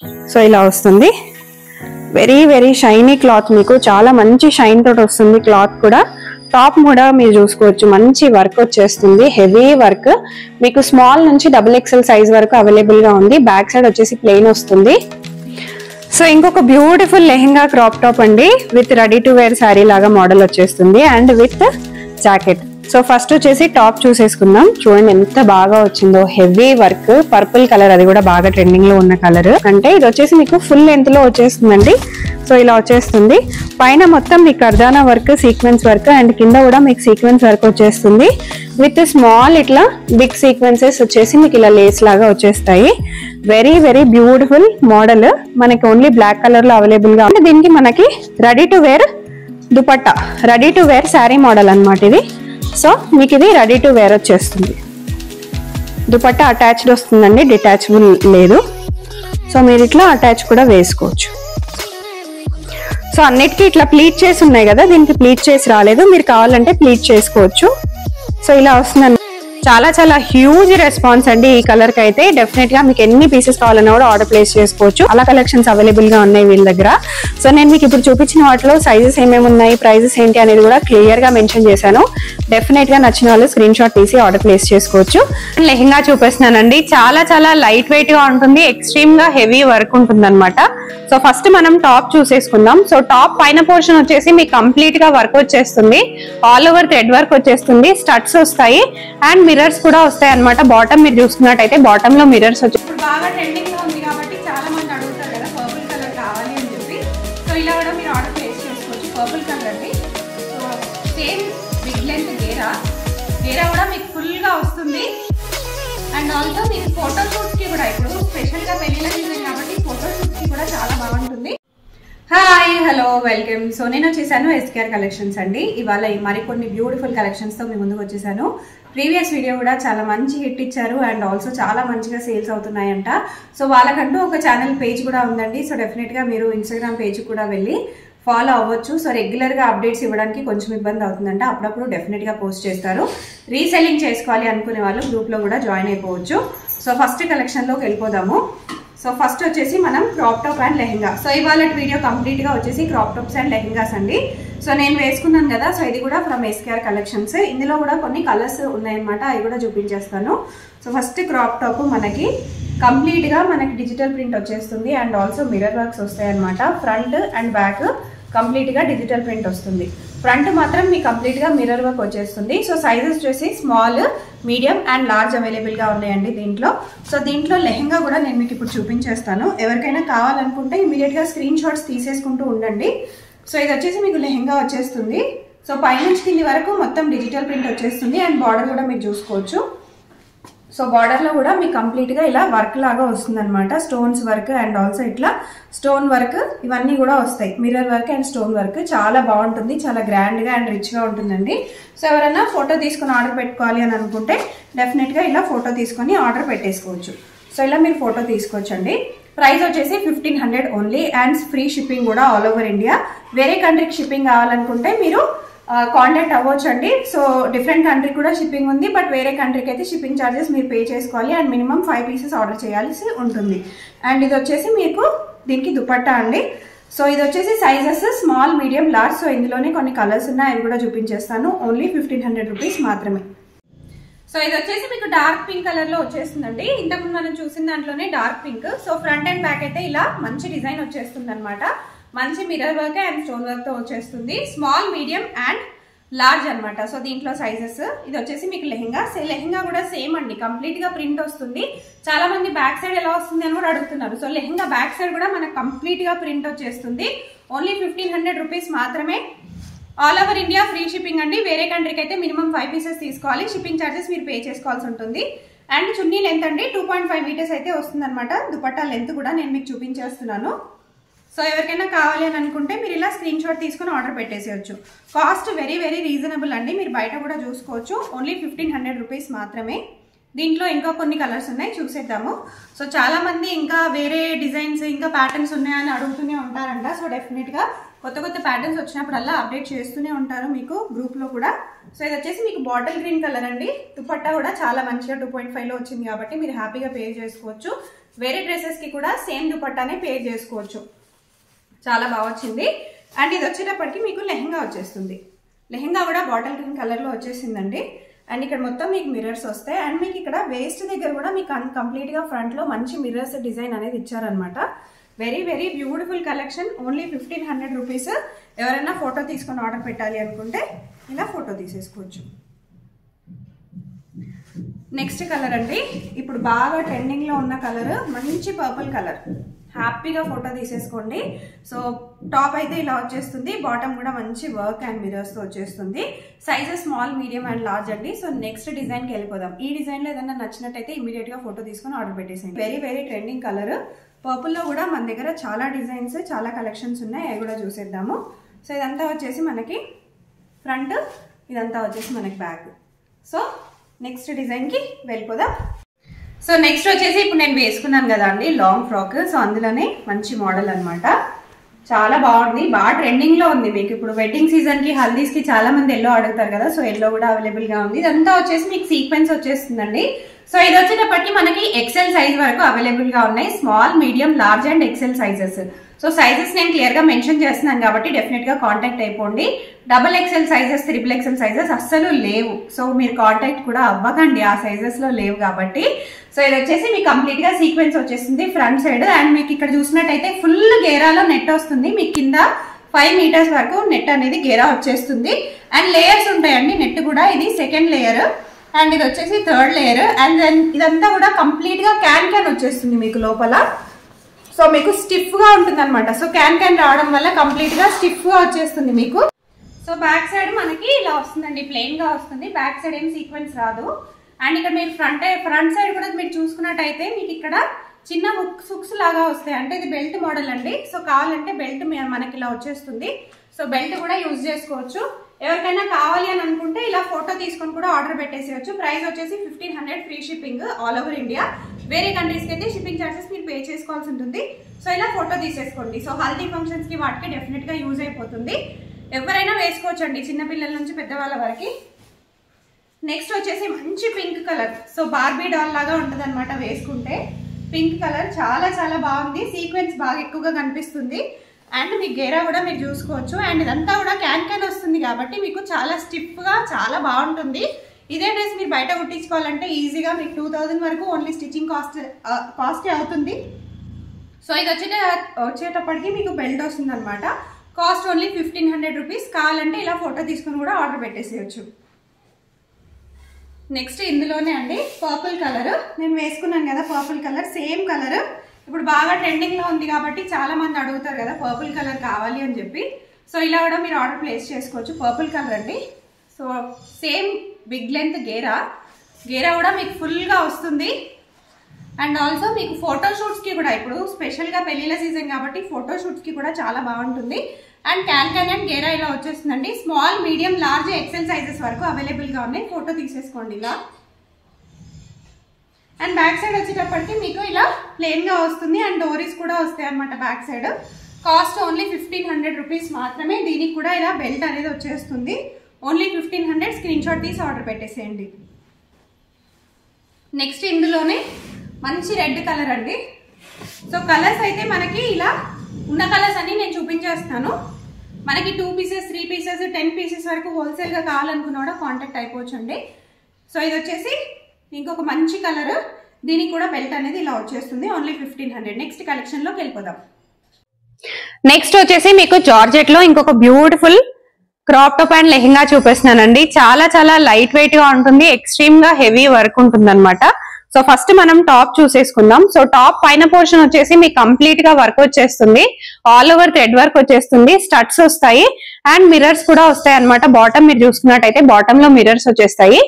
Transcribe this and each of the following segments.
So ఇలా వస్తుంది. Very very shiny cloth, మీకు చాలా మంచి షైన్ తోటి వస్తుంది క్లాత్ కూడా. టాప్ కూడా మీరు చూసుకోవచ్చు, మంచి వర్క్ వచ్చేస్తుంది, హెవీ వర్క్. మీకు స్మాల్ నుంచి XXL సైజ్ వరకు అవైలబుల్ గా ఉంది. బ్యాక్ సైడ్ వచ్చేసి ప్లెయిన్ వస్తుంది. సో ఇంకొక బ్యూటిఫుల్ లెహెంగా క్రాప్ టాప్ అండి, with ready to wear sari లాగా మోడల్ వచ్చేస్తుంది and with jacket. So first వచ్చేసి టాప్ చూసేసుకుందాం. చూడండి ఎంత బాగా వచ్చిందో, హెవీ వర్క్, పర్పుల్ కలర్, అది కూడా బాగా ట్రెండింగ్ లో ఉన్న కలర్. అంటే ఇది వచ్చేసి మీకు ఫుల్ లెంత్ లో వచ్చేస్తుందండి. సో ఇలా వచ్చేస్తుంది. పైన మొత్తం మీకు కర్దానా వర్క్, సీక్వెన్స్ వర్క్ అండ్ కింద కూడా మీకు సీక్వెన్స్ వర్క్ వచ్చేస్తుంది. విత్ స్మాల్ ఇట్లా బిగ్ సీక్వెన్సెస్ వచ్చేసి మీకు ఇలా లేస్ లాగా వచ్చేస్తాయి. Very very beautiful model. మనకి ఓన్లీ బ్లాక్ కలర్ లో అవైలబుల్ గా ఉంది. దీనికి మనకి ready to wear dupatta, ready to wear sari model అన్నమాట ఇది. సో మీకు ఇది రెడీ టు వేర్ వచ్చేస్తుంది. దుపట్టా అటాచ్డ్ వస్తుందండి, డిటాచబుల్ లేదు. సో మీరు ఇట్లా అటాచ్ కూడా వేసుకోవచ్చు. సో అన్నిటికీ ఇట్లా ప్లీట్ చేసి ఉన్నాయి కదా, దీనికి ప్లీట్ చేసి రాలేదు, మీరు కావాలంటే ప్లీట్ చేసుకోవచ్చు. సో ఇలా వస్తుందండి. చాలా చాలా హ్యూజ్ రెస్పాన్స్ అండి ఈ కలర్ కి అయితే. డెఫినెట్ గా మీకు ఎన్ని పీసెస్ కావాలన్నా కూడా ఆర్డర్ ప్లేస్ చేసుకోవచ్చు. అలా కలెక్షన్స్ అవైలబుల్ గా ఉన్నాయి వీళ్ళ దగ్గర. సో నేను మీకు ఇప్పుడు చూపించిన వాటిలో సైజెస్ ఏమేమి ఉన్నాయి, ప్రైజెస్ ఏంటి అనేది కూడా క్లియర్ గా మెన్షన్ చేశాను. డెఫినెట్ గా నచ్చిన వాళ్ళు స్క్రీన్ షాట్ తీసి ఆర్డర్ ప్లేస్ చేసుకోవచ్చు. లెహెంగా చూపిస్తున్నానండి, చాలా చాలా లైట్ వెయిట్ గా ఉంటుంది, ఎక్స్ట్రీమ్ గా హెవీ వర్క్ ఉంటుంది అనమాట. సో ఫస్ట్ మనం టాప్ చూసేసుకుందాం. సో టాప్ పైన పోర్షన్ వచ్చేసి మీకు కంప్లీట్ గా వర్క్ వచ్చేస్తుంది, ఆల్ ఓవర్ థ్రెడ్ వర్క్ వచ్చేస్తుంది, స్టడ్స్ వస్తాయి అండ్ మిర్రర్స్ కూడా వస్తాయి అనమాట. బాటమ్ మీరు చూసుకున్నట్టయితే బాటమ్ లో మిర్రర్స్ వచ్చి బాగా ట్రెండింగ్ లో ఉంది కాబట్టి చాలా మంది అడుగుతారు కదా పర్పుల్ కలర్ కావాలి అని చెప్పి. సో ఇలా కూడా మీరు ఆర్డర్ ప్లేస్ చేసుకోవచ్చు. పర్పుల్ కలర్ అండి. సో సేమ్ బిగ్ లెంత్ గేరా కూడా మీకు ఫుల్ గా వస్తుంది. అండ్ ఆల్సో మీకు ఫోటో షూట్స్ కి కూడా, ఇప్పుడు స్పెషల్ గా పెళ్లిళ్ళ సీజన్ కాబట్టి ఫోటో షూట్స్ కి కూడా చాలా బాగుంటుంది. Hi, hello, welcome. సో నేను వచ్చేసాను SKR కలెక్షన్స్ అండి. ఇవాళ మరికొన్ని బ్యూటిఫుల్ కలెక్షన్స్ తో మీ ముందుకు వచ్చేసాను. ప్రీవియస్ వీడియో కూడా చాలా మంచి హిట్ ఇచ్చారు అండ్ ఆల్సో చాలా మంచిగా సేల్స్ అవుతున్నాయంట. సో వాళ్ళకంటూ ఒక ఛానల్ పేజ్ కూడా ఉందండి. సో డెఫినెట్ గా మీరు ఇన్స్టాగ్రామ్ పేజ్ కూడా వెళ్ళి ఫాలో అవ్వచ్చు. సో రెగ్యులర్ గా అప్డేట్స్ ఇవ్వడానికి కొంచెం ఇబ్బంది అవుతుందంట, అప్పుడప్పుడు డెఫినెట్ గా పోస్ట్ చేస్తారు. రీసెల్లింగ్ చేసుకోవాలి అనుకునే వాళ్ళు గ్రూప్ లో కూడా జాయిన్ అయిపోవచ్చు. సో ఫస్ట్ కలెక్షన్ లోకి వెళ్ళిపోదాము. సో ఫస్ట్ వచ్చేసి మనం crop top and lehenga. So ఇవాళ వీడియో కంప్లీట్ గా వచ్చేసి క్రాప్ టాప్స్ అండ్ లెహెంగాస్ అండి. సో నేను వేసుకున్నాను కదా, సో ఇది కూడా ఫ్రమ్ SKR కలెక్షన్స్. ఇందులో కూడా కొన్ని కలర్స్ ఉన్నాయన్నమాట, అవి కూడా చూపించేస్తాను. సో ఫస్ట్ క్రాప్ టాప్ మనకి కంప్లీట్ గా మనకి డిజిటల్ ప్రింట్ వచ్చేస్తుంది అండ్ ఆల్సో మిర్రర్ వర్క్స్ వస్తాయి అనమాట. ఫ్రంట్ అండ్ బ్యాక్ కంప్లీట్ గా డిజిటల్ ప్రింట్ వస్తుంది. ఫ్రంట్ మాత్రం మీకు కంప్లీట్ గా మిర్రర్ వర్క్ వచ్చేస్తుంది. సో సైజెస్ వచ్చేసి small, medium and large available గా ఉన్నాయండి దీంట్లో. సో దీంట్లో లెహెంగా కూడా నేను మీకు ఇప్పుడు చూపించేస్తాను. ఎవరికైనా కావాలనుకుంటే ఇమీడియట్ గా స్క్రీన్ షాట్స్ తీసేసుకుంటూ ఉండండి. సో ఇది వచ్చేసి మీకు లెహెంగా వచ్చేస్తుంది. సో పైనుంచి కింది వరకు మొత్తం డిజిటల్ ప్రింట్ వచ్చేస్తుంది అండ్ బార్డర్ కూడా మీరు చూసుకోవచ్చు. సో బార్డర్ లో కూడా మీకు కంప్లీట్ గా ఇలా వర్క్ లాగా వస్తుంది అనమాట. స్టోన్స్ వర్క్ అండ్ ఆల్సో ఇట్లా స్టోన్ వర్క్ ఇవన్నీ కూడా వస్తాయి. Mirror work and stone work చాలా బాగుంటుంది, చాలా గ్రాండ్ గా అండ్ రిచ్ గా ఉంటుందండి. సో ఎవరైనా ఫోటో తీసుకుని ఆర్డర్ పెట్టుకోవాలి అని అనుకుంటే డెఫినెట్ గా ఇలా ఫోటో తీసుకొని ఆర్డర్ పెట్టేసుకోవచ్చు. సో ఇలా మీరు ఫోటో తీసుకోవచ్చండి. ప్రైస్ వచ్చేసి 1500 ఓన్లీ అండ్ ఫ్రీ షిప్పింగ్ కూడా ఆల్ ఓవర్ ఇండియా. వేరే కంట్రీకి షిప్పింగ్ కావాలనుకుంటే మీరు కాంటాక్ట్ అవ్వచ్చు అండి. సో డిఫరెంట్ కంట్రీ కూడా షిప్పింగ్ ఉంది, బట్ వేరే కంట్రీకి అయితే షిప్పింగ్ ఛార్జెస్ మీరు పే చేసుకోవాలి అండ్ మినిమం 5 పీసెస్ ఆర్డర్ చేయాల్సి ఉంటుంది. అండ్ ఇది వచ్చేసి మీకు దీనికి దుపట్టా అండి. సో ఇది వచ్చేసి sizes small, medium, large. So ఇందులోనే కొన్ని కలర్స్ ఉన్నాయి, అవి కూడా చూపించేస్తాను. ఓన్లీ 1500 రూపీస్ మాత్రమే. సో ఇది వచ్చేసి మీకు డార్క్ పింక్ కలర్ లో వచ్చేస్తుందండి. ఇంతకుముందు మనం చూసిన దాంట్లోనే dark pink. So front and back అయితే ఇలా మంచి డిజైన్ వచ్చేస్తుంది అనమాట. మంచి mirror work and stone work తో వచ్చేస్తుంది. స్మాల్, మీడియం అండ్ లార్జ్ అనమాట. సో దీంట్లో సైజెస్ ఇది వచ్చేసి మీకు లెహెంగా. లెహెంగా కూడా సేమ్ అండి, కంప్లీట్ గా ప్రింట్ వస్తుంది. చాలా మంది బ్యాక్ సైడ్ ఎలా వస్తుంది అని కూడా అడుగుతున్నారు. సో లెహెంగా బ్యాక్ సైడ్ కూడా మనకు కంప్లీట్ గా ప్రింట్ వచ్చేస్తుంది. ఓన్లీ 1500 రూపీస్ మాత్రమే. All over India free shipping అండి. వేరే కంట్రీకి అయితే మినిమం 5 పీసెస్ తీసుకోవాలి. షిప్పింగ్ ఛార్జెస్ మీరు పే చేసుకోవాల్సి ఉంటుంది. అండ్ చున్నీ లెంత్ అండి 2.5 మీటర్స్ అయితే వస్తుంది అనమాట. దుపట్టా లెంత్ కూడా నేను మీకు చూపించేస్తున్నాను. సో ఎవరికైనా కావాలి అని అనుకుంటే మీరు ఇలా స్క్రీన్ షాట్ తీసుకుని ఆర్డర్ పెట్టేసేయచ్చు. కాస్ట్ వెరీ వెరీ రీజనబుల్ అండి, మీరు బయట కూడా చూసుకోవచ్చు. ఓన్లీ 1500 రూపీస్ మాత్రమే. దీంట్లో ఇంకా కొన్ని కలర్స్ ఉన్నాయి, చూసేద్దాము. సో చాలా మంది ఇంకా వేరే డిజైన్స్ ఇంకా ప్యాటర్న్స్ ఉన్నాయని అడుగుతూనే ఉంటారంట. సో డెఫినెట్ గా కొత్త కొత్త ప్యాటర్న్స్ వచ్చినప్పుడల్లా అప్డేట్ చేస్తూనే ఉంటారు మీకు గ్రూప్ లో కూడా. సో ఇది వచ్చేసి మీకు బాటిల్ గ్రీన్ కలర్ అండి. దుపట్టా కూడా చాలా మంచిగా 2.5 లో వచ్చింది కాబట్టి మీరు హ్యాపీగా పే చేసుకోవచ్చు. వేరే డ్రెస్సెస్ కి కూడా సేమ్ దుపట్టానే పేర్ చేసుకోవచ్చు. చాలా బాగా వచ్చింది. అండ్ ఇది వచ్చేటప్పటికి మీకు లెహంగా వచ్చేస్తుంది. లెహంగా కూడా బాటిల్ గ్రీన్ కలర్ లో వచ్చేసిందండి. అండ్ ఇక్కడ మొత్తం మీకు మిర్రర్స్ వస్తాయి. అండ్ మీకు ఇక్కడ వేస్ట్ దగ్గర కూడా మీకు కంప్లీట్ గా ఫ్రంట్ లో మంచి మిర్రర్స్ డిజైన్ అనేది ఇచ్చారనమాట. Very very beautiful collection. Only 1500 rupees. ఎవరైనా ఫోటో తీసుకొని ఆర్డర్ పెట్టాలి అనుకుంటే ఇలా ఫోటో తీసేసుకోవచ్చు. నెక్స్ట్ కలర్ అండి, ఇప్పుడు బాగా ట్రెండింగ్ లో ఉన్న కలర్, మంచి పర్పుల్ కలర్. హ్యాపీగా ఫోటో తీసేసుకోండి. సో టాప్ అయితే ఇలా వచ్చేస్తుంది, బాటమ్ కూడా మంచి వర్క్ అండ్ మిరర్స్ తో వచ్చేస్తుంది. Sizes small, medium and large అండి. సో నెక్స్ట్ డిజైన్ కి వెళ్ళిపోదాం. ఈ డిజైన్ లో ఏదైనా నచ్చినట్టయితే ఇమీడియట్ గా ఫోటో తీసుకొని ఆర్డర్ పెట్టేసేయండి. Very very trending colour. Purple లో కూడా మన దగ్గర చాలా డిజైన్స్, చాలా కలెక్షన్స్ ఉన్నాయి. అవి కూడా చూసేద్దాము. సో ఇదంతా వచ్చేసి మనకి ఫ్రంట్, ఇదంతా వచ్చేసి మనకి బ్యాక్. సో నెక్స్ట్ డిజైన్ కి వెళ్ళిపోదాం. సో నెక్స్ట్ వచ్చేసి ఇప్పుడు నేను వేసుకున్నాను కదా అండి లాంగ్ ఫ్రాక్. సో అందులోనే మంచి మోడల్ అనమాట. చాలా బాగుంది, బాగా ట్రెండింగ్ లో ఉంది. మీకు ఇప్పుడు వెడ్డింగ్ సీజన్ కి, హల్దీస్ కి చాలా మంది ఎల్లో అడుగుతారు కదా. సో ఎల్లో కూడా అవైలబుల్ గా ఉంది. ఇదంతా వచ్చేసి మీకు సీక్వెన్స్ వచ్చేస్తుందండి. సో ఇది వచ్చేటప్పటికి మనకి ఎక్సెల్ సైజ్ వరకు అవైలబుల్ గా ఉన్నాయి. Small, medium, large and XL sizes. So sizes నేను క్లియర్ గా మెన్షన్ చేస్తున్నాను కాబట్టి డెఫినెట్ గా కాంటాక్ట్ అయిపోండి. Double XL sizes, triple XL sizes అస్సలు లేవు. సో మీరు కాంటాక్ట్ కూడా అవ్వకండి, ఆ సైజెస్ లో లేవు కాబట్టి. సో ఇది వచ్చేసి మీకు కంప్లీట్ గా సీక్వెన్స్ వచ్చేస్తుంది ఫ్రంట్ సైడ్. అండ్ మీకు ఇక్కడ చూసినట్టయితే ఫుల్ గేరాలో నెట్ వస్తుంది. మీకు కింద 5 మీటర్స్ వరకు నెట్ అనేది గేరా వచ్చేస్తుంది. అండ్ లేయర్స్ ఉంటాయండి నెట్ కూడా. ఇది సెకండ్ లేయర్ అండ్ ఇది వచ్చేసి థర్డ్ లేయర్. అండ్ దెన్ ఇదంతా కూడా కంప్లీట్ గా క్యాన్ వచ్చేస్తుంది మీకు లోపల. సో మీకు స్టిఫ్ గా ఉంటుంది అనమాట. సో క్యాన్ రావడం వల్ల కంప్లీట్ గా స్టిఫ్ గా వచ్చేస్తుంది మీకు. సో బ్యాక్ సైడ్ మనకి ఇలా వస్తుందండి, ప్లెయిన్ గా వస్తుంది. బ్యాక్ సైడ్ ఏం సీక్వెన్స్ రాదు. అండ్ ఇక్కడ మీరు ఫ్రంట్ సైడ్ కూడా మీరు చూసుకున్నట్టయితే మీకు ఇక్కడ చిన్న హుక్స్ లాగా వస్తాయి. అంటే ఇది బెల్ట్ మోడల్ అండి. సో కావాలంటే బెల్ట్ మనకి ఇలా వచ్చేస్తుంది. సో బెల్ట్ కూడా యూజ్ చేసుకోవచ్చు. ఎవరికైనా కావాలి అని అనుకుంటే ఇలా ఫోటో తీసుకొని కూడా ఆర్డర్ పెట్టేసేయచ్చు. ప్రైస్ వచ్చేసి 1500, free shipping all over India. వేరే కంట్రీస్కి అయితే షిప్పింగ్ చార్జెస్ మీరు పే చేసుకోవాల్సి ఉంటుంది. సో ఇలా ఫోటో తీసేసుకోండి. సో హల్దీ ఫంక్షన్స్ కి వాటికి డెఫినెట్ గా యూజ్ అయిపోతుంది. ఎవరైనా వేసుకోవచ్చండి, చిన్నపిల్లల నుంచి పెద్దవాళ్ళ వరకు. నెక్స్ట్ వచ్చేసి మంచి pink colour. So Barbie doll లాగా ఉంటుంది అనమాట వేసుకుంటే. పింక్ కలర్ చాలా చాలా బాగుంది. సీక్వెన్స్ బాగా ఎక్కువగా కనిపిస్తుంది. అండ్ మీ గేరా కూడా మీరు చూసుకోవచ్చు. అండ్ ఇదంతా కూడా క్యాన్ వస్తుంది కాబట్టి మీకు చాలా స్టిఫ్ గా చాలా బాగుంటుంది. ఇదే డ్రెస్ మీరు బయట కుట్టించుకోవాలంటే ఈజీగా మీకు 2000 వరకు ఓన్లీ స్టిచ్చింగ్ కాస్ట్ అవుతుంది. సో ఇది వచ్చేటప్పటికి మీకు బెల్ట్ వస్తుంది అనమాట. Cost only 1500 rupees. కావాలంటే ఇలా ఫోటో తీసుకుని కూడా ఆర్డర్ పెట్టేసేయచ్చు. నెక్స్ట్ ఇందులోనే అండి పర్పుల్ కలర్ నేను వేసుకున్నాను కదా. పర్పుల్ కలర్ సేమ్ కలర్ ఇప్పుడు బాగా ట్రెండింగ్ లో ఉంది కాబట్టి చాలా మంది అడుగుతారు కదా పర్పుల్ కలర్ కావాలి అని చెప్పి. సో ఇలా కూడా మీరు ఆర్డర్ ప్లేస్ చేసుకోవచ్చు. పర్పుల్ కలర్ అండి. సో సేమ్ బిగ్ లెంత్ గేరా కూడా మీకు ఫుల్ గా వస్తుంది. అండ్ ఆల్సో మీకు ఫోటోషూట్స్ కి కూడా, ఇప్పుడు స్పెషల్ గా పెళ్లిళ్ళ సీజన్ కాబట్టి ఫోటోషూట్స్ కి కూడా చాలా బాగుంటుంది. అండ్ క్యాన్ అండ్ గేరా ఇలా వచ్చేస్తుందండి. Small, medium, large, XL sizes వరకు అవైలబుల్ గా ఉన్నాయి. ఫోటో తీసేసుకోండి ఇలా. అండ్ బ్యాక్ సైడ్ వచ్చేటప్పటికి మీకు ఇలా ప్లెయిన్ గా వస్తుంది. అండ్ డోరీస్ కూడా వస్తాయి అనమాట back side. Cost only 1500 rupees మాత్రమే. దీనికి కూడా ఇలా బెల్ట్ అనేది వచ్చేస్తుంది. ఓన్లీ 1500. స్క్రీన్ షాట్ తీసి ఆర్డర్ పెట్టేసేయండి. నెక్స్ట్ ఇందులోనే మంచి రెడ్ కలర్ అండి. సో కలర్స్ అయితే మనకి ఇలా ఉన్న కలర్స్ అన్ని నేను చూపించేస్తాను. మనకి 2 పీసెస్, 3 పీసెస్, 10 పీసెస్ వరకు హోల్సేల్ గా కావాలనుకున్నా కూడా కాంటాక్ట్ అయిపోవచ్చు అండి. సో ఇది వచ్చేసి ఇంకొక మంచి కలర్. దీనికి కూడా బెల్ట్ అనేది ఇలా వచ్చేస్తుంది. ఓన్లీ 1500. నెక్స్ట్ కలెక్షన్ లోకి వెళ్ళిపోదాం. నెక్స్ట్ వచ్చేసి మీకు జార్జెట్ లో ఇంకొక beautiful crop top and lehenga చూపిస్తున్నానండి. చాలా చాలా లైట్ వెయిట్ గా ఉంటుంది. ఎక్స్ట్రీమ్ గా హెవీ వర్క్ ఉంటుంది అనమాట. సో ఫస్ట్ మనం టాప్ చూసేసుకుందాం. సో టాప్ పైన పోర్షన్ వచ్చేసి మీకు కంప్లీట్ గా వర్క్ వచ్చేస్తుంది. ఆల్ ఓవర్ థ్రెడ్ వర్క్ వచ్చేస్తుంది. స్టడ్స్ వస్తాయి అండ్ మిర్రర్స్ కూడా వస్తాయి అనమాట. బాటమ్ మీరు చూసుకున్నట్టయితే బాటమ్ లో మిర్రర్స్ వచ్చేస్తాయి.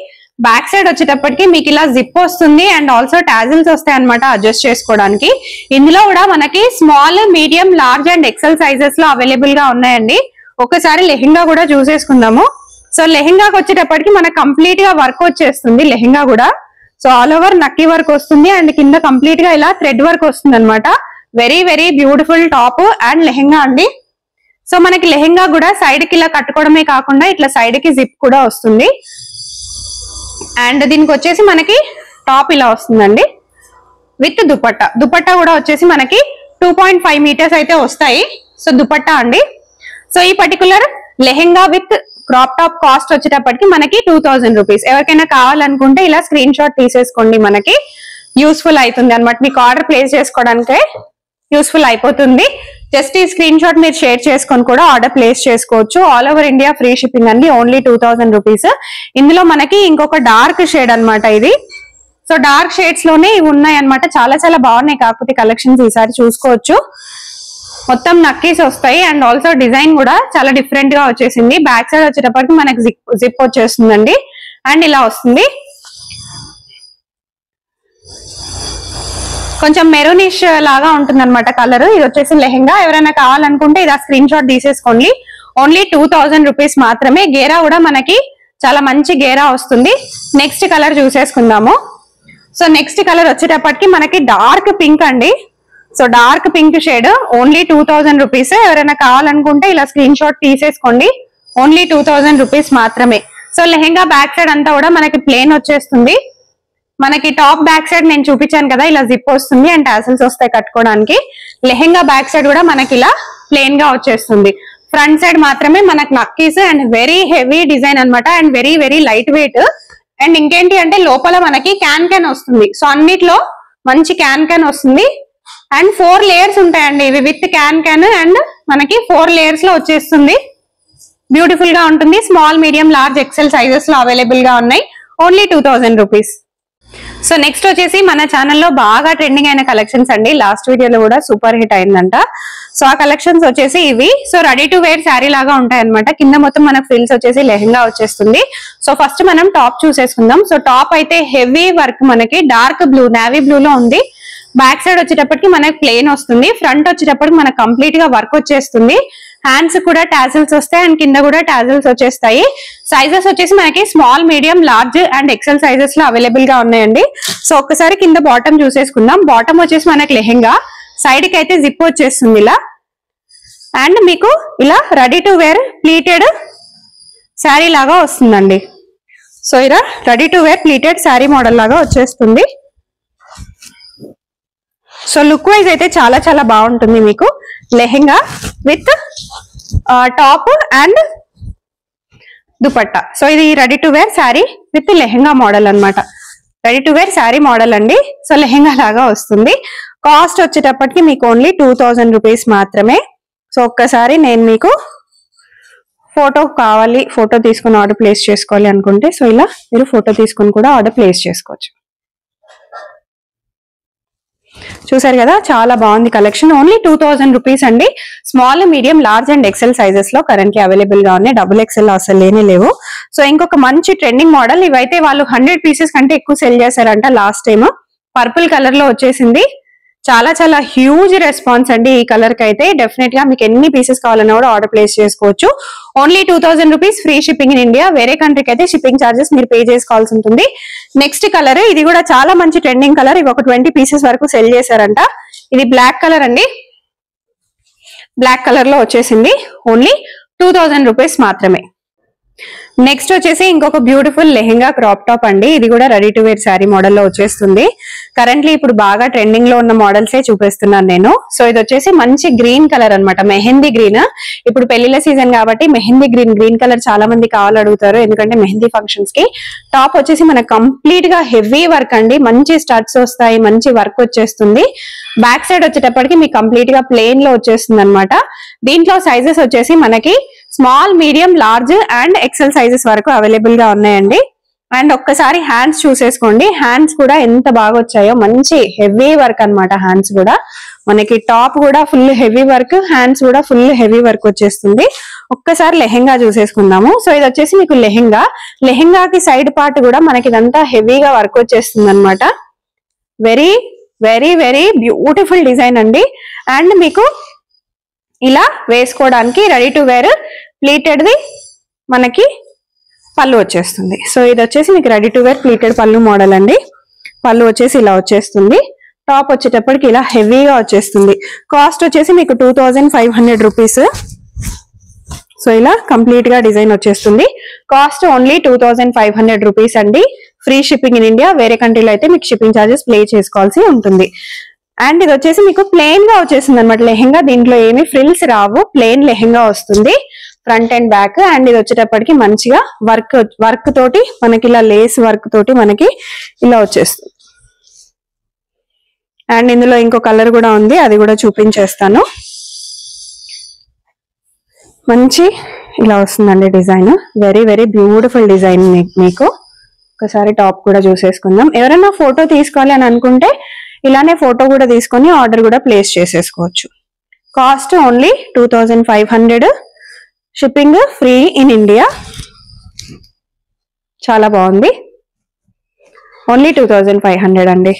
బ్యాక్ సైడ్ వచ్చేటప్పటికి మీకు ఇలా జిప్ వస్తుంది అండ్ ఆల్సో టాజిల్స్ వస్తాయి అనమాట అడ్జస్ట్ చేసుకోవడానికి. ఇందులో కూడా మనకి small, medium, large and XL sizes లో అవైలబుల్ గా ఉన్నాయండి. ఒకసారి లెహెంగా కూడా చూసేసుకుందాము. సో లెహెంగాకి వచ్చేటప్పటికి మనకు కంప్లీట్ గా వర్క్ వచ్చేస్తుంది లెహెంగా కూడా. సో ఆల్ ఓవర్ నక్కీ వర్క్ వస్తుంది అండ్ కింద కంప్లీట్ గా ఇలా థ్రెడ్ వర్క్ వస్తుంది అనమాట. Very very beautiful top and lehenga అండి. సో మనకి లెహెంగా కూడా సైడ్ కి ఇలా కట్టుకోవడమే కాకుండా ఇట్లా సైడ్ కి జిప్ కూడా వస్తుంది. అండ్ దీనికి వచ్చేసి మనకి టాప్ ఇలా వస్తుందండి. విత్ దుపట్టా కూడా వచ్చేసి మనకి 2.5 మీటర్స్ అయితే వస్తాయి. సో దుపట్టా అండి. సో ఈ particular lehenga with crop top cost వచ్చేటప్పటికి మనకి 2000 రూపీస్. ఎవరికైనా కావాలనుకుంటే ఇలా స్క్రీన్ షాట్ తీసేసుకోండి, మనకి యూస్ఫుల్ అవుతుంది అనమాట. మీకు ఆర్డర్ ప్లేస్ చేసుకోవడానికే యూస్ఫుల్ అయిపోతుంది. జస్ట్ ఈ స్క్రీన్ షాట్ మీరు షేర్ చేసుకొని కూడా ఆర్డర్ ప్లేస్ చేసుకోవచ్చు. All over India free shipping అండి. Only 2000 rupees. ఇందులో మనకి ఇంకొక డార్క్ షేడ్ అనమాట ఇది. సో డార్క్ షేడ్స్ లోనే ఇవి ఉన్నాయి అనమాట. చాలా చాలా బాగున్నాయి. కాకపోతే కలెక్షన్స్ ఈసారి చూసుకోవచ్చు. మొత్తం నక్కీస్ వస్తాయి అండ్ ఆల్సో డిజైన్ కూడా చాలా డిఫరెంట్ గా వచ్చేసింది. బ్యాక్ సైడ్ వచ్చేటప్పటికి మనకి జిప్ వచ్చేస్తుందండి అండ్ ఇలా వస్తుంది. కొంచెం మెరూనిష్ లాగా ఉంటుంది అనమాట కలర్. ఇది వచ్చేసి లెహెంగా. ఎవరైనా కావాలనుకుంటే ఇది స్క్రీన్ షాట్ తీసేసుకోండి. ఓన్లీ 2000 రూపీస్ మాత్రమే. గేరా కూడా మనకి చాలా మంచి గేరా వస్తుంది. నెక్స్ట్ కలర్ చూసేసుకుందాము. సో నెక్స్ట్ కలర్ వచ్చేటప్పటికి మనకి డార్క్ పింక్ అండి. So dark pink shade only 2000 rupees. ఎవరైనా కావాలనుకుంటే ఇలా స్క్రీన్ షాట్ తీసేసుకోండి. ఓన్లీ 2000 రూపీస్ మాత్రమే. సో లెహెంగా బ్యాక్ సైడ్ అంతా కూడా మనకి ప్లేన్ వచ్చేస్తుంది. మనకి టాప్ బ్యాక్ సైడ్ నేను చూపించాను కదా, ఇలా జిప్ వస్తుంది అండ్ టాసల్స్ వస్తాయి కట్టుకోవడానికి. లెహెంగా బ్యాక్ సైడ్ కూడా మనకి ఇలా ప్లేన్ గా వచ్చేస్తుంది. ఫ్రంట్ సైడ్ మాత్రమే మనకి నక్కీస్ అండ్ వెరీ హెవీ డిజైన్ అనమాట and very very light weight. And ఇంకేంటి అంటే లోపల మనకి క్యాన్ వస్తుంది. సో అన్నిట్లో మంచి క్యాన్ వస్తుంది అండ్ 4 లేయర్స్ ఉంటాయండి ఇవి విత్ క్యాన్ అండ్ మనకి 4 లేయర్స్ లో వచ్చేస్తుంది. బ్యూటిఫుల్ గా ఉంటుంది. Small, medium, large, XL sizes లో అవైలబుల్ గా ఉన్నాయి. Only 2000 rupees. సో నెక్స్ట్ వచ్చేసి మన ఛానల్లో బాగా ట్రెండింగ్ అయిన కలెక్షన్స్ అండి. లాస్ట్ వీడియోలో కూడా సూపర్ హిట్ అయిందంట. సో ఆ కలెక్షన్స్ వచ్చేసి ఇవి. So ready to wear sari లాగా ఉంటాయి అనమాట. కింద మొత్తం మనకు ఫ్రిల్స్ వచ్చేసి లెహెంగా వచ్చేస్తుంది. సో ఫస్ట్ మనం టాప్ చూసేసుకుందాం. సో టాప్ అయితే హెవీ వర్క్ మనకి డార్క్ బ్లూ, నేవీ బ్లూ లో ఉంది. బ్యాక్ సైడ్ వచ్చేటప్పటికి మనకి ప్లేన్ వస్తుంది. ఫ్రంట్ వచ్చేటప్పటికి మనకు కంప్లీట్ గా వర్క్ వచ్చేస్తుంది. హ్యాండ్స్ కూడా టాజిల్స్ వస్తాయి అండ్ కింద కూడా టాజిల్స్ వచ్చేస్తాయి. సైజెస్ వచ్చేసి మనకి small, medium, large and XL sizes లో అవైలబుల్ గా ఉన్నాయండి. సో ఒక్కసారి కింద బాటమ్ చూసేసుకుందాం. బాటమ్ వచ్చేసి మనకి లెహెంగా, సైడ్ కి అయితే జిప్ వచ్చేస్తుంది ఇలా. అండ్ మీకు ఇలా ready to wear pleated sari లాగా వస్తుందండి. సో ఇలా ready to wear pleated sari model లాగా వచ్చేస్తుంది. సో లుక్ వైజ్ అయితే చాలా చాలా బాగుంటుంది. మీకు lehenga with top and dupatta. So ఇది ready to wear sari with lehenga model అన్నమాట. Ready to wear sari model అండి. సో లెహెంగా లాగా వస్తుంది. కాస్ట్ వచ్చేటప్పటికి మీకు ఓన్లీ 2000 రూపీస్ మాత్రమే. సో ఒక్కసారి నేను మీకు ఫోటో కావాలి, ఫోటో తీసుకుని ఆర్డర్ ప్లేస్ చేసుకోవాలి అనుకుంటే సో ఇలా మీరు ఫోటో తీసుకుని కూడా ఆర్డర్ ప్లేస్ చేసుకోవచ్చు. చూసారు కదా, చాలా బాగుంది కలెక్షన్. ఓన్లీ 2000 రూపీస్ అండి. Small, medium, large and XL sizes లో కరెంట్లీ అవైలబుల్ గా ఉన్నాయి. డబుల్ ఎక్సెల్ అసలు లేనే లేవు. సో ఇంకొక మంచి ట్రెండింగ్ మోడల్. ఇవైతే వాళ్ళు 100 పీసెస్ కంటే ఎక్కువ సెల్ చేశారంట లాస్ట్ టైం. పర్పుల్ కలర్ లో వచ్చేసింది. చాలా చాలా హ్యూజ్ రెస్పాన్స్ అండి ఈ కలర్ కి అయితే. డెఫినెట్ గా మీకు ఎన్ని పీసెస్ కావాలన్నా కూడా ఆర్డర్ ప్లేస్ చేసుకోవచ్చు. Only 2000 rupees. Free shipping in India. వేరే కంట్రీకి అయితే షిప్పింగ్ చార్జెస్ మీరు పే చేసుకోవాల్సి ఉంటుంది. నెక్స్ట్ కలర్, ఇది కూడా చాలా మంచి ట్రెండింగ్ కలర్. ఇవి ఒక 20 పీసెస్ వరకు సెల్ చేశారంట. ఇది బ్లాక్ కలర్ అండి. బ్లాక్ కలర్ లో వచ్చేసింది. ఓన్లీ 2000 రూపీస్ మాత్రమే. నెక్స్ట్ వచ్చేసి ఇంకొక బ్యూటిఫుల్ లెహెంగా క్రాప్ టాప్ అండి. ఇది కూడా రెడీ టు వేర్ శారీ మోడల్లో వచ్చేస్తుంది. కరెంట్లీ ఇప్పుడు బాగా ట్రెండింగ్ లో ఉన్న మోడల్సే చూపిస్తున్నాను నేను. సో ఇది వచ్చేసి మంచి గ్రీన్ కలర్ అనమాట, మెహందీ గ్రీన్. ఇప్పుడు పెళ్లిళ్ళ సీజన్ కాబట్టి మెహందీ గ్రీన్ కలర్ చాలా మంది కావాలడుగుతారు, ఎందుకంటే మెహందీ ఫంక్షన్స్ కి. టాప్ వచ్చేసి మనకు కంప్లీట్ గా హెవీ వర్క్ అండి. మంచి స్టడ్స్ వస్తాయి, మంచి వర్క్ వచ్చేస్తుంది. బ్యాక్ సైడ్ వచ్చేటప్పటికి మీకు కంప్లీట్ గా ప్లేన్ లో వచ్చేస్తుంది అనమాట. దీంట్లో సైజెస్ వచ్చేసి మనకి small, medium, large and XL sizes వరకు అవైలబుల్ గా ఉన్నాయండి. అండ్ ఒక్కసారి హ్యాండ్స్ చూసేసుకోండి. హ్యాండ్స్ కూడా ఎంత బాగా వచ్చాయో, మంచి హెవీ వర్క్ అన్నమాట. హ్యాండ్స్ కూడా మనకి టాప్ కూడా ఫుల్ హెవీ వర్క్, హ్యాండ్స్ కూడా ఫుల్ హెవీ వర్క్ వచ్చేస్తుంది. ఒక్కసారి లెహెంగా చూసేసుకుందాము. సో ఇది వచ్చేసి మీకు లెహెంగాకి సైడ్ పార్ట్ కూడా మనకి ఇదంతా హెవీగా వర్క్ వచ్చేస్తుంది అనమాట. Very very very beautiful design అండి. అండ్ మీకు ఇలా వేసుకోవడానికి రెడీ టు వేర్ ప్లీటెడ్ ది మనకి పళ్ళు వచ్చేస్తుంది. సో ఇది వచ్చేసి మీకు ready to wear pleated pallu model అండి. పళ్ళు వచ్చేసి ఇలా వచ్చేస్తుంది. టాప్ వచ్చేటప్పటికి ఇలా హెవీగా వచ్చేస్తుంది. కాస్ట్ వచ్చేసి మీకు 2500 రూపీస్. సో ఇలా కంప్లీట్ గా డిజైన్ వచ్చేస్తుంది. కాస్ట్ ఓన్లీ 2500 రూపీస్ అండి. Free shipping in India. వేరే కంట్రీలో అయితే మీకు షిప్పింగ్ ఛార్జెస్ ప్లే చేసుకోవాల్సి ఉంటుంది. అండ్ ఇది వచ్చేసి మీకు ప్లెయిన్ గా వచ్చేసింది అనమాట లెహెంగా. దీంట్లో ఏమి ఫ్రిల్స్ రావు, ప్లెయిన్ లెహెంగా వస్తుంది ఫ్రంట్ అండ్ బ్యాక్. అండ్ ఇది వచ్చేటప్పటికి మంచిగా వర్క్ తోటి మనకి ఇలా లేస్ వర్క్ తోటి మనకి ఇలా వచ్చేస్తుంది. అండ్ ఇందులో ఇంకో కలర్ కూడా ఉంది, అది కూడా చూపించేస్తాను. మంచి ఇలా వస్తుందండి design, very very beautiful design. మీకు ఒకసారి టాప్ కూడా చూసేసుకుందాం. ఎవరైనా ఫోటో తీసుకోవాలి అని అనుకుంటే ఇలానే ఫోటో కూడా తీసుకొని ఆర్డర్ కూడా ప్లేస్ చేసేసుకోవచ్చు. Cost only 2500, shipping free in India. చాలా బాగుంది, ఓన్లీ 2500 అండి.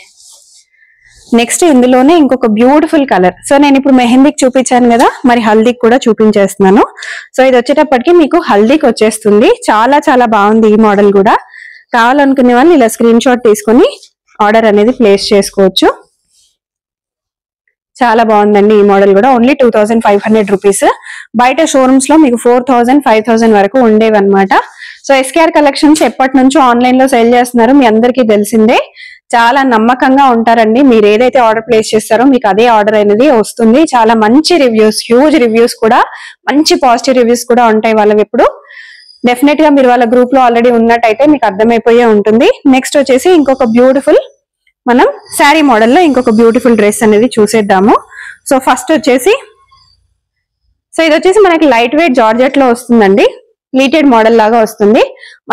నెక్స్ట్ ఇందులోనే ఇంకొక బ్యూటిఫుల్ కలర్. సో నేను ఇప్పుడు మెహందీకి చూపించాను కదా, మరి హల్దీకి కూడా చూపించేస్తున్నాను. సో ఇది వచ్చేటప్పటికి మీకు హల్దీకి వచ్చేస్తుంది. చాలా చాలా బాగుంది ఈ మోడల్ కూడా. కావాలనుకునే వాళ్ళు ఇలా స్క్రీన్ షాట్ తీసుకొని ఆర్డర్ అనేది ప్లేస్ చేసుకోవచ్చు. చాలా బాగుందండి ఈ మోడల్ కూడా. Only 2500 rupees. బయట షోరూమ్స్ లో మీకు 4000, 5000 వరకు ఉండేవి అనమాట. సో ఎస్కేఆర్ కలెక్షన్స్ ఎప్పటి నుంచో ఆన్లైన్ లో సేల్ చేస్తున్నారు, మీ అందరికీ తెలిసిందే. చాలా నమ్మకంగా ఉంటారండి. మీరు ఏదైతే ఆర్డర్ ప్లేస్ చేస్తారో మీకు అదే ఆర్డర్ అనేది వస్తుంది. చాలా మంచి రివ్యూస్, హ్యూజ్ రివ్యూస్ కూడా, మంచి పాజిటివ్ రివ్యూస్ కూడా ఉంటాయి వాళ్ళవి. ఇప్పుడు డెఫినెట్ గా మీరు వాళ్ళ గ్రూప్ లో ఆల్రెడీ ఉన్నట్టయితే మీకు అర్థమైపోయే ఉంటుంది. నెక్స్ట్ వచ్చేసి ఇంకొక బ్యూటిఫుల్ మనం శారీ మోడల్లో ఇంకొక బ్యూటిఫుల్ డ్రెస్ అనేది చూసేద్దాము. సో ఫస్ట్ వచ్చేసి ఇది వచ్చేసి మనకి లైట్ వెయిట్ జార్జెట్ లో వస్తుందండి. ప్లీటెడ్ మోడల్ లాగా వస్తుంది,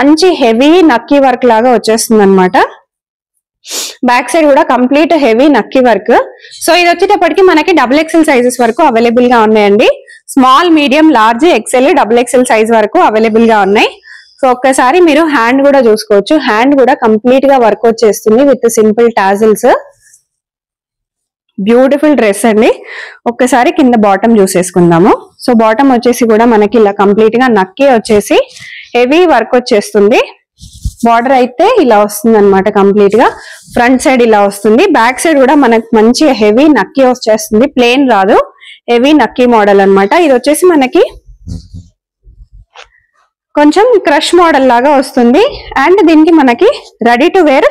మంచి హెవీ నక్కీ వర్క్ లాగా వచ్చేస్తుంది అనమాట. బ్యాక్ సైడ్ కూడా కంప్లీట్ హెవీ నక్కీ వర్క్. సో ఇది వచ్చేటప్పటికి మనకి XXL సైజెస్ వరకు అవైలబుల్ గా ఉన్నాయండి. Small, medium, large, XL, XXL size వరకు అవైలబుల్ గా ఉన్నాయి. సో ఒక్కసారి మీరు హ్యాండ్ కూడా చూసుకోవచ్చు. హ్యాండ్ కూడా కంప్లీట్ గా వర్క్ వచ్చేస్తుంది with simple tassels. Beautiful dress అండి. ఒక్కసారి కింద బాటమ్ చూసేసుకుందాము. సో బాటమ్ వచ్చేసి కూడా మనకి ఇలా కంప్లీట్ గా నక్కి వచ్చేసి హెవీ వర్క్ వచ్చేస్తుంది. బార్డర్ అయితే ఇలా వస్తుంది అనమాట కంప్లీట్ గా. ఫ్రంట్ సైడ్ ఇలా వస్తుంది, బ్యాక్ సైడ్ కూడా మనకి మంచి హెవీ నక్కి వచ్చేస్తుంది. ప్లేన్ రాదు, హెవీ నక్కీ మోడల్ అనమాట. ఇది వచ్చేసి మనకి కొంచెం క్రష్ మోడల్ లాగా వస్తుంది. అండ్ దీనికి మనకి ready to wear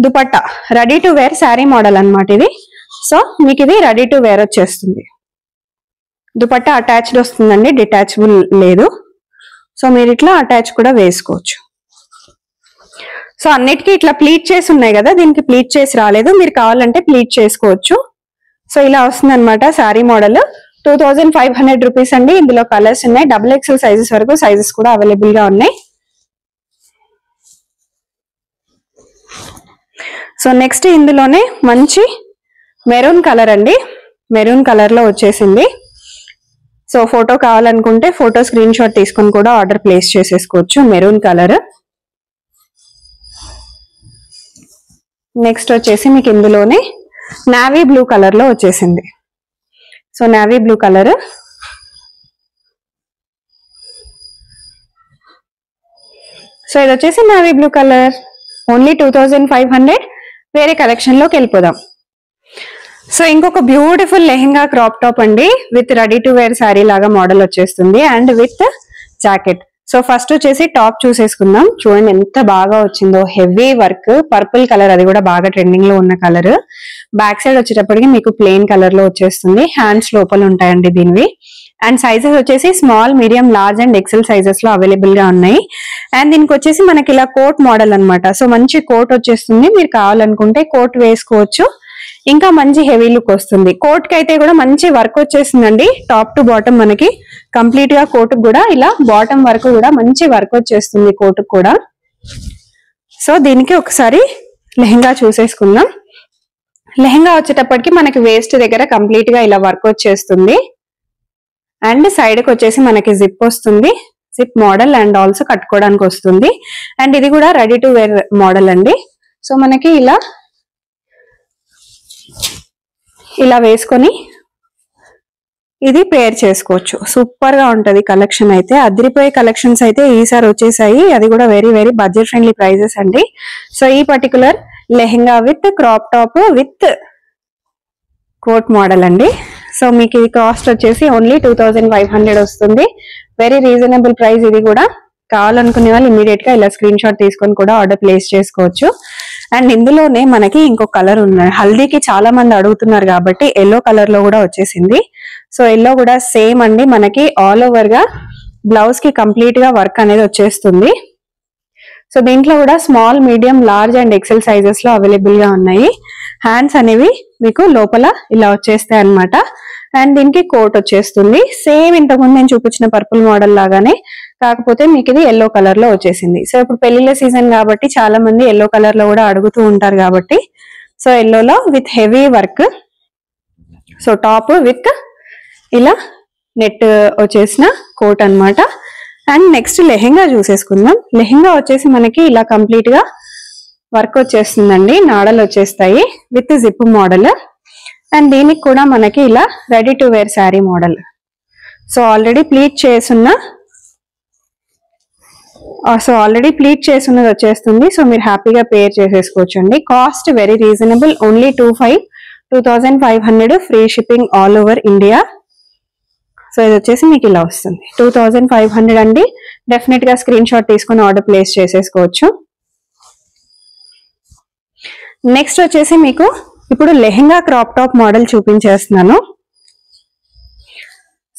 dupatta, ready to wear sari model అనమాట ఇది. సో మీకు ఇది రెడీ టు వేర్ వచ్చేస్తుంది. దుపట్టా అటాచ్డ్ వస్తుందండి, డిటాచబుల్ లేదు. సో మీరు ఇట్లా అటాచ్ కూడా వేసుకోవచ్చు. సో అన్నిటికీ ఇట్లా ప్లీట్ చేసి ఉన్నాయి కదా, దీనికి ప్లీట్ చేసి రాలేదు, మీరు కావాలంటే ప్లీట్ చేసుకోవచ్చు. సో ఇలా వస్తుంది అనమాట శారీ మోడల్. 2500 రూపీస్ అండి. ఇందులో కలర్స్ ఉన్నాయి, XXL సైజెస్ వరకు సైజెస్ కూడా అవైలబుల్ గా ఉన్నాయి. సో నెక్స్ట్ ఇందులోనే మంచి మెరూన్ కలర్ అండి, మెరూన్ కలర్ లో వచ్చేసింది. సో ఫోటో కావాలనుకుంటే ఫోటో స్క్రీన్ షాట్ తీసుకొని కూడా ఆర్డర్ ప్లేస్ చేసేసుకోవచ్చు. Maroon colour. నెక్స్ట్ వచ్చేసి మీకు ఇందులోనే నావీ బ్లూ కలర్ లో వచ్చేసింది. So navy blue colour. So ఇది వచ్చేసి నావీ బ్లూ కలర్, ఓన్లీ 2500. వేరే కలెక్షన్ లోకి వెళ్ళిపోదాం. సో ఇంకొక బ్యూటిఫుల్ లెహెంగా క్రాప్ టాప్ అండి, with ready to wear sari లాగా మోడల్ వచ్చేస్తుంది and with jacket. So first వచ్చేసి టాప్ చూసేసుకుందాం. చూడండి ఎంత బాగా వచ్చిందో, హెవీ వర్క్, పర్పుల్ కలర్, అది కూడా బాగా ట్రెండింగ్ లో ఉన్న కలర్. బ్యాక్ సైడ్ వచ్చేటప్పటికి మీకు ప్లెయిన్ కలర్ లో వచ్చేస్తుంది. హ్యాండ్స్ లోపల ఉంటాయండి దీనివి. అండ్ సైజెస్ వచ్చేసి small, medium, large and XL sizes లో అవైలబుల్ గా ఉన్నాయి. అండ్ దీనికి వచ్చేసి మనకి ఇలా కోట్ మోడల్ అనమాట. సో మంచి కోట్ వచ్చేస్తుంది, మీరు కావాలనుకుంటే కోట్ వేసుకోవచ్చు. ఇంకా మంచి హెవీ లుక్ వస్తుంది. కోట్ కి అయితే కూడా మంచి వర్క్ వచ్చేసిందండి, టాప్ టు బాటమ్ మనకి కంప్లీట్ గా. కోట్ కూడా ఇలా బాటమ్ వరకు కూడా మంచి వర్క్ వచ్చేస్తుంది కోట్ కూడా. సో దీనికి ఒకసారి లెహంగా చూసేసుకుందాం. లెహంగా వచ్చేటప్పటికి మనకి వేస్ట్ దగ్గర కంప్లీట్ గా ఇలా వర్క్ వచ్చేస్తుంది. అండ్ సైడ్ కి వచ్చేసి మనకి జిప్ వస్తుంది, జిప్ మోడల్. అండ్ ఆల్సో కట్టుకోవడానికి వస్తుంది. అండ్ ఇది కూడా రెడీ టు వేర్ మోడల్ అండి. సో మనకి ఇలా వేసుకొని ఇది పేర్ చేసుకోవచ్చు. సూపర్ గా ఉంటది కలెక్షన్ అయితే. అదిరిపోయే కలెక్షన్స్ అయితే ఈసారి వచ్చేసాయి, అది కూడా very very budget friendly prices అండి. సో ఈ particular lehenga with crop top with coat model అండి. సో మీకు ఈ కాస్ట్ వచ్చేసి ఓన్లీ 2500 వస్తుంది. వెరీ రీజనబుల్ ప్రైస్ ఇది కూడా. కావాలనుకునే వాళ్ళు ఇమీడియట్ గా ఇలా స్క్రీన్ షాట్ తీసుకొని కూడా ఆర్డర్ ప్లేస్ చేసుకోవచ్చు. అండ్ ఇందులోనే మనకి ఇంకొక కలర్ ఉన్నాయి. హల్దీకి చాలా మంది అడుగుతున్నారు కాబట్టి ఎల్లో కలర్ లో కూడా వచ్చేసింది. సో ఎల్లో కూడా సేమ్ అండి, మనకి ఆల్ ఓవర్ గా బ్లౌజ్ కి కంప్లీట్ గా వర్క్ అనేది వచ్చేస్తుంది. సో దీంట్లో కూడా small, medium, large and XL sizes లో అవైలబుల్ గా ఉన్నాయి. హ్యాండ్స్ అనేవి మీకు లోపల ఇలా వచ్చేస్తాయి అన్నమాట. అండ్ దీనికి కోట్ వచ్చేస్తుంది. సేమ్ ఇంతకుముందు నేను చూపించిన పర్పుల్ మోడల్ లాగానే, కాకపోతే మీకు ఇది ఎల్లో కలర్ లో వచ్చేసింది. సో ఇప్పుడు పెళ్లిళ్ళ సీజన్ కాబట్టి చాలా మంది ఎల్లో కలర్ లో కూడా అడుగుతూ ఉంటారు కాబట్టి, సో ఎల్లోలో with heavy work. So top with ఇలా నెట్ వచ్చేసిన కోట్ అన్నమాట. అండ్ నెక్స్ట్ లెహెంగా చూసేసుకుందాం. లెహెంగా వచ్చేసి మనకి ఇలా కంప్లీట్ గా వర్క్ వచ్చేస్తుందండి, నాడలు వచ్చేస్తాయి విత్ జిప్ మోడల్. అండ్ దీనికి కూడా మనకి ఇలా ready to wear sari model. So already pleat చేసున్నది వచ్చేస్తుంది. సో మీరు హ్యాపీగా పేర్ చేసేసుకోవచ్చు అండి. Cost very reasonable, only 2500 free shipping all over India. So ఇది వచ్చేసి మీకు ఇలా వస్తుంది 2500 అండి. డెఫినెట్ గా స్క్రీన్ షాట్ తీసుకుని ఆర్డర్ ప్లేస్ చేసేసుకోవచ్చు. నెక్స్ట్ వచ్చేసి మీకు ఇప్పుడు లెహెంగా క్రాప్ టాప్ మోడల్ చూపించేస్తున్నాను.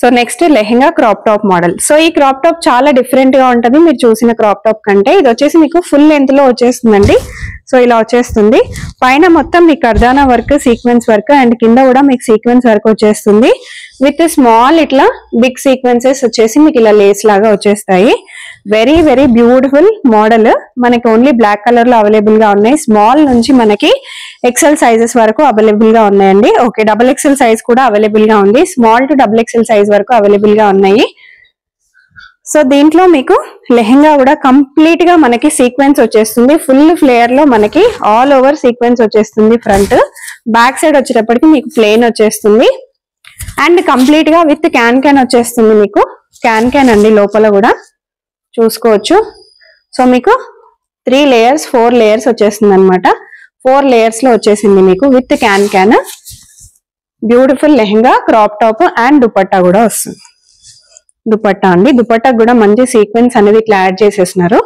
So next lehenga crop top model. So ఈ క్రాప్ టాప్ చాలా డిఫరెంట్ గా ఉంటుంది మీరు చూసిన క్రాప్ టాప్ కంటే. ఇది వచ్చేసి మీకు ఫుల్ లెంత్ లో వచ్చేస్తుందండి. సో ఇలా వచ్చేస్తుంది. పైన మొత్తం మీకు కర్దానా వర్క్, సీక్వెన్స్ వర్క్, అండ్ కింద కూడా మీకు సీక్వెన్స్ వర్క్ వచ్చేస్తుంది విత్ స్మాల్ ఇట్లా బిగ్ సీక్వెన్సెస్ వచ్చేసి మీకు ఇలా లేస్ లాగా వచ్చేస్తాయి. Very very beautiful model. మనకి ఓన్లీ బ్లాక్ కలర్ లో అవైలబుల్ గా ఉన్నాయి. స్మాల్ నుంచి మనకి ఎక్సెల్ సైజెస్ వరకు అవైలబుల్ గా ఉన్నాయండి. ఓకే, డబుల్ ఎక్సెల్ సైజ్ కూడా అవైలబుల్ గా ఉంది. Small to double XL size వరకు అవైలబుల్ గా ఉన్నాయి. సో దీంట్లో మీకు లెహెంగా కూడా కంప్లీట్ గా మనకి సీక్వెన్స్ వచ్చేస్తుంది. ఫుల్ ఫ్లేయర్ లో మనకి ఆల్ ఓవర్ సీక్వెన్స్ వచ్చేస్తుంది. ఫ్రంట్, బ్యాక్ సైడ్ వచ్చేటప్పటికి మీకు ప్లెయిన్ వచ్చేస్తుంది. అండ్ కంప్లీట్ గా విత్ క్యాన్ వచ్చేస్తుంది. మీకు క్యాన్ అండి లోపల కూడా చూసుకోవచ్చు. సో మీకు 3 లేయర్స్ 4 లేయర్స్ వచ్చేస్తుంది అనమాట. 4 లేయర్స్ లో వచ్చేసింది మీకు with can. Beautiful lehenga crop top and dupatta కూడా వస్తుంది. దుపట్టా అండి, దుపట్టా కూడా మంచి సీక్వెన్స్ అనేది ఇట్లా యాడ్ చేసేస్తున్నారు.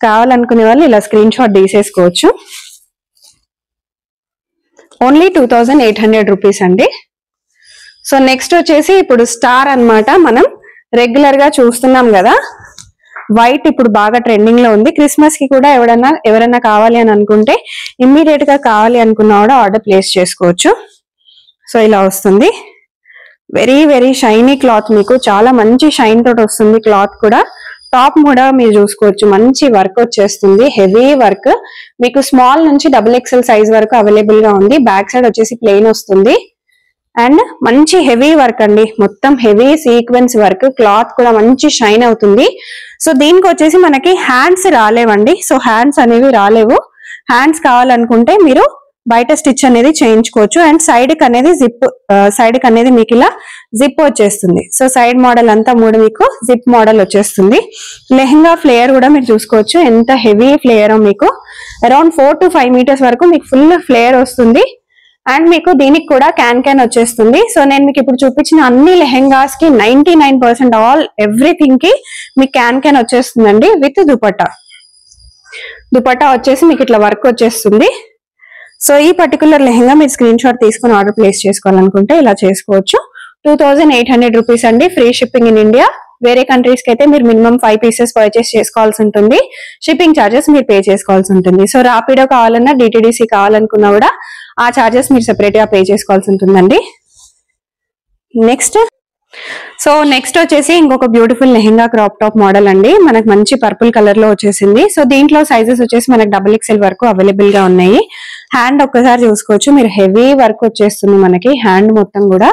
కావాలనుకునే వాళ్ళు ఇలా స్క్రీన్ షాట్ తీసేసుకోవచ్చు. ఓన్లీ 2800 రూపీస్ అండి. సో నెక్స్ట్ వచ్చేసి ఇప్పుడు స్టార్ అన్నమాట. మనం రెగ్యులర్ గా చూస్తున్నాం కదా, వైట్ ఇప్పుడు బాగా ట్రెండింగ్ లో ఉంది. క్రిస్మస్ కి కూడా ఎవరైనా కావాలి అని అనుకుంటే ఇమ్మీడియట్ గా కావాలి అనుకున్నా కూడా ఆర్డర్ ప్లేస్ చేసుకోవచ్చు. సో ఇలా వస్తుంది. వెరీ వెరీ షైనీ క్లాత్, మీకు చాలా మంచి షైన్ తోటి వస్తుంది క్లాత్ కూడా. టాప్ కూడా మీరు చూసుకోవచ్చు, మంచి వర్క్ వచ్చేస్తుంది, హెవీ వర్క్. మీకు స్మాల్ నుంచి డబుల్ ఎక్సెల్ సైజ్ వరకు అవైలబుల్ గా ఉంది. బ్యాక్ సైడ్ వచ్చేసి ప్లెయిన్ వస్తుంది. అండ్ మంచి హెవీ వర్క్ అండి, మొత్తం హెవీ సీక్వెన్స్ వర్క్. క్లాత్ కూడా మంచి షైన్ అవుతుంది. సో దీనికి వచ్చేసి మనకి హ్యాండ్స్ రాలేవండి. సో హ్యాండ్స్ అనేవి రాలేవు. హ్యాండ్స్ కావాలనుకుంటే మీరు బయట స్టిచ్ అనేది చేయించుకోవచ్చు. అండ్ సైడ్ కి అనేది మీకు ఇలా జిప్ వచ్చేస్తుంది. సో సైడ్ మోడల్ అంతా మీకు జిప్ మోడల్ వచ్చేస్తుంది. లెహెంగా ఫ్లేయర్ కూడా మీరు చూసుకోవచ్చు, ఎంత హెవీ ఫ్లేయర్. మీకు అరౌండ్ 4 to 5 మీటర్స్ వరకు మీకు ఫుల్ ఫ్లేయర్ వస్తుంది. అండ్ మీకు దీనికి కూడా క్యాన్ వచ్చేస్తుంది. సో నేను మీకు ఇప్పుడు చూపించిన అన్ని లెహెంగాస్ కి 99% ఆల్ ఎవ్రీథింగ్ కి మీకు క్యాన్ వచ్చేస్తుందండి విత్ దుపట్టా. దుపట్టా వచ్చేసి మీకు ఇట్లా వర్క్ వచ్చేస్తుంది. సో ఈ పర్టికులర్ లెహెంగా మీరు స్క్రీన్ షాట్ తీసుకుని ఆర్డర్ ప్లేస్ చేసుకోవాలనుకుంటే ఇలా చేసుకోవచ్చు. 2800 రూపీస్ అండి, ఫ్రీ షిప్పింగ్ ఇన్ ఇండియా. వేరే కంట్రీస్ కి అయితే మీరు మినిమం 5 పీసెస్ పర్చేస్ చేసుకోవాల్సి ఉంటుంది. షిప్పింగ్ ఛార్జెస్ మీరు పే చేసుకోవాల్సి ఉంటుంది. సో రాపిడో కావాలన్నా, డిటిడిసి కావాలనుకున్నా కూడా ఆ ఛార్జెస్ మీరు సెపరేట్ గా పే చేసుకోవాల్సి ఉంటుందండి. నెక్స్ట్ వచ్చేసి ఇంకొక beautiful lehenga crop top model అండి. మనకు మంచి పర్పుల్ కలర్ లో వచ్చేసింది. సో దీంట్లో సైజెస్ వచ్చేసి మనకు డబుల్ ఎక్సెల్ వరకు అవైలబుల్ గా ఉన్నాయి. హ్యాండ్ ఒక్కసారి చూసుకోవచ్చు మీరు, హెవీ వర్క్ వచ్చేస్తుంది మనకి హ్యాండ్ మొత్తం కూడా.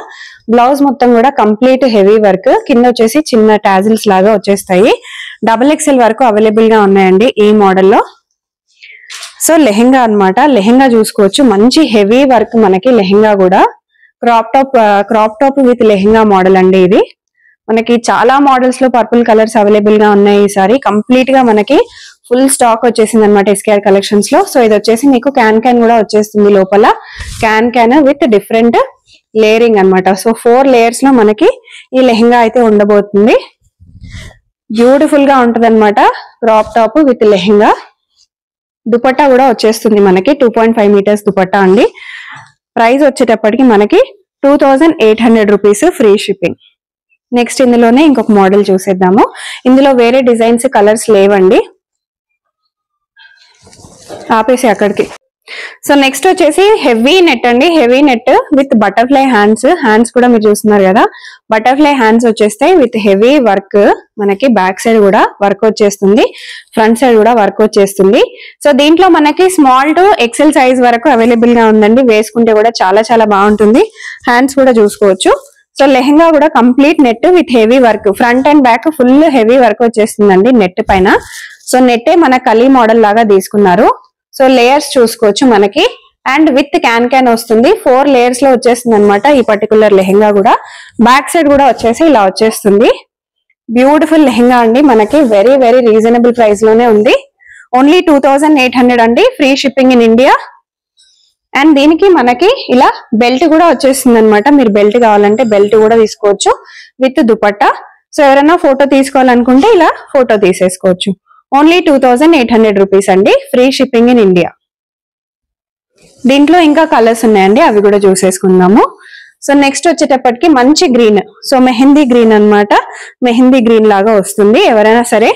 బ్లౌజ్ మొత్తం కూడా కంప్లీట్ హెవీ వర్క్. కింద వచ్చేసి చిన్న టాజిల్స్ లాగా వచ్చేస్తాయి. డబుల్ ఎక్సెల్ వరకు అవైలబుల్ గా ఉన్నాయండి ఈ మోడల్లో. సో లెహెంగా అన్నమాట, లెహెంగా చూసుకోవచ్చు, మంచి హెవీ వర్క్ మనకి లెహెంగా కూడా. Crop top with lehenga model అండి ఇది. మనకి చాలా మోడల్స్ లో పర్పుల్ కలర్స్ అవైలబుల్ గా ఉన్నాయి. ఈసారి కంప్లీట్ గా మనకి ఫుల్ స్టాక్ వచ్చేసింది అనమాట ఎస్కేఆర్ కలెక్షన్స్ లో. సో ఇది వచ్చేసి మీకు క్యాన్ కూడా వచ్చేస్తుంది లోపల. క్యాన్ విత్ డిఫరెంట్ లేయరింగ్ అన్నమాట. సో 4 లేయర్స్ లో మనకి ఈ లెహెంగా అయితే ఉండబోతుంది. బ్యూటిఫుల్ గా ఉంటది అనమాట. Crop top with lehenga. Dupatta కూడా వచ్చేస్తుంది మనకి 2.5 మీటర్స్ దుపట్టా అండి. ప్రైస్ వచ్చేటప్పటికి మనకి 2800 రూపీస్, ఫ్రీ షిప్పింగ్. నెక్స్ట్ ఇందులోనే ఇంకొక మోడల్ చూసేద్దాము. ఇందులో వేరే డిజైన్స్ కలర్స్ లేవండి, ఆపేసి అక్కడికి. సో నెక్స్ట్ వచ్చేసి హెవీ నెట్ అండి. Heavy net with butterfly hands కూడా మీరు చూస్తున్నారు కదా. బటర్ఫ్లై హ్యాండ్స్ వచ్చేస్తాయి విత్ హెవీ వర్క్. మనకి బ్యాక్ సైడ్ కూడా వర్క్ వచ్చేస్తుంది, ఫ్రంట్ సైడ్ కూడా వర్క్ వచ్చేస్తుంది. సో దీంట్లో మనకి స్మాల్ టు ఎక్సెల్ సైజ్ వరకు అవైలబుల్ గా ఉందండి. వేసుకుంటే కూడా చాలా చాలా బాగుంటుంది. హ్యాండ్స్ కూడా చూసుకోవచ్చు. సో లెహెంగా కూడా complete net with heavy work, front and back full heavy work వచ్చేస్తుందండి నెట్ పైన. సో నెట్టే మన కలీ మోడల్ లాగా తీసుకున్నారు. సో లేయర్స్ చూసుకోవచ్చు మనకి, అండ్ విత్ క్యాన్ వస్తుంది. 4 లేయర్స్ లో వచ్చేస్తుంది అనమాట ఈ పర్టికులర్ లెహెంగా కూడా. బ్యాక్ సైడ్ కూడా వచ్చేసి ఇలా వచ్చేస్తుంది. బ్యూటిఫుల్ లెహెంగా అండి. మనకి వెరీ వెరీ రీజనబుల్ ప్రైస్ లోనే ఉంది. ఓన్లీ 2800 అండి, free shipping in India. And దీనికి మనకి ఇలా బెల్ట్ కూడా వచ్చేస్తుంది అనమాట. మీరు బెల్ట్ కావాలంటే బెల్ట్ కూడా తీసుకోవచ్చు విత్ దుపట్టా. సో ఎవరైనా ఫోటో తీసుకోవాలనుకుంటే ఇలా ఫోటో తీసేసుకోవచ్చు. ఓన్లీ 2800 రూపీస్ అండి, ఫ్రీ షిప్పింగ్ ఇన్ ఇండియా. దీంట్లో ఇంకా కలర్స్ ఉన్నాయండి, అవి కూడా చూసేసుకుందాము. సో నెక్స్ట్ వచ్చేటప్పటికి మంచి గ్రీన్, సో మెహందీ గ్రీన్ అన్నమాట. మెహందీ గ్రీన్ లాగా వస్తుంది. ఎవరైనా సరే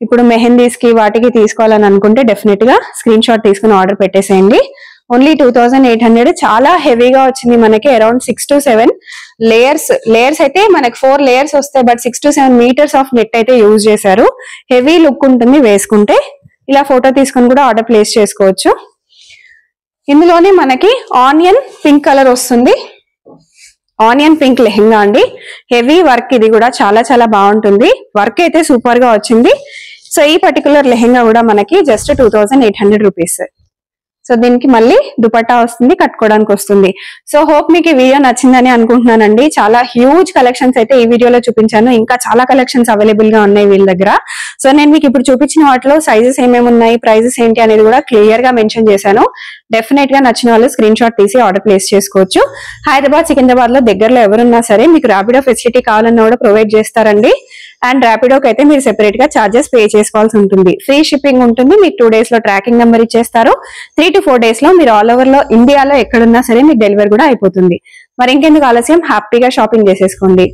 ఇప్పుడు మెహందీస్ కి వాటికి తీసుకోవాలని అనుకుంటే డెఫినెట్ గా స్క్రీన్ షాట్ తీసుకుని ఆర్డర్ పెట్టేసేయండి. ఓన్లీ 2800. చాలా హెవీగా వచ్చింది మనకి. అరౌండ్ 6 to 7 లేయర్స్ అయితే మనకి 4 లేయర్స్ వస్తాయి, but 6 to 7 metres of net అయితే యూజ్ చేశారు. హెవీ లుక్ ఉంటుంది వేసుకుంటే. ఇలా ఫోటో తీసుకుని కూడా ఆర్డర్ ప్లేస్ చేసుకోవచ్చు. ఇందులోనే మనకి ఆనియన్ పింక్ కలర్ వస్తుంది. ఆనియన్ పింక్ లెహెంగా అండి. హెవీ వర్క్, ఇది కూడా చాలా చాలా బాగుంటుంది. వర్క్ అయితే సూపర్ గా వచ్చింది. సో ఈ పర్టికులర్ లెహెంగా కూడా మనకి జస్ట్ 2800 రూపీస్. సో దీనికి మళ్ళీ దుపట్టా వస్తుంది, కట్టుకోవడానికి వస్తుంది. సో హోప్ మీకు ఈ వీడియో నచ్చిందని అనుకుంటున్నానండి. చాలా హ్యూజ్ కలెక్షన్స్ అయితే ఈ వీడియోలో చూపించాను. ఇంకా చాలా కలెక్షన్స్ అవైలబుల్ గా ఉన్నాయి వీళ్ళ దగ్గర. సో నేను మీకు ఇప్పుడు చూపించిన వాటిలో సైజెస్ ఏమేమి ఉన్నాయి, ప్రైజెస్ ఏంటి అనేది కూడా క్లియర్ గా మెన్షన్ చేశాను. డెఫినెట్ గా నచ్చిన వాళ్ళు స్క్రీన్ షాట్ తీసి ఆర్డర్ ప్లేస్ చేసుకోవచ్చు. హైదరాబాద్, సికింద్రాబాద్ లో దగ్గరలో ఎవరున్నా సరే మీకు ర్యాపిడో ఫెసిలిటీ కావాలన్నా కూడా ప్రొవైడ్ చేస్తారండి. అండ్ ర్యాపిడోకి అయితే మీరు సెపరేట్ గా చార్జెస్ పే చేసుకోవాల్సి ఉంటుంది. ఫ్రీ షిప్పింగ్ ఉంటుంది. మీకు 2 days లో ట్రాకింగ్ నెంబర్ ఇచ్చేస్తారు. 3 to 4 days లో మీరు ఆల్ ఓవర్ లో ఇండియాలో ఎక్కడున్నా సరే మీకు డెలివరీ కూడా అయిపోతుంది. మరి ఇంకెందుకు ఆలస్యం, హ్యాపీగా షాపింగ్ చేసేసుకోండి.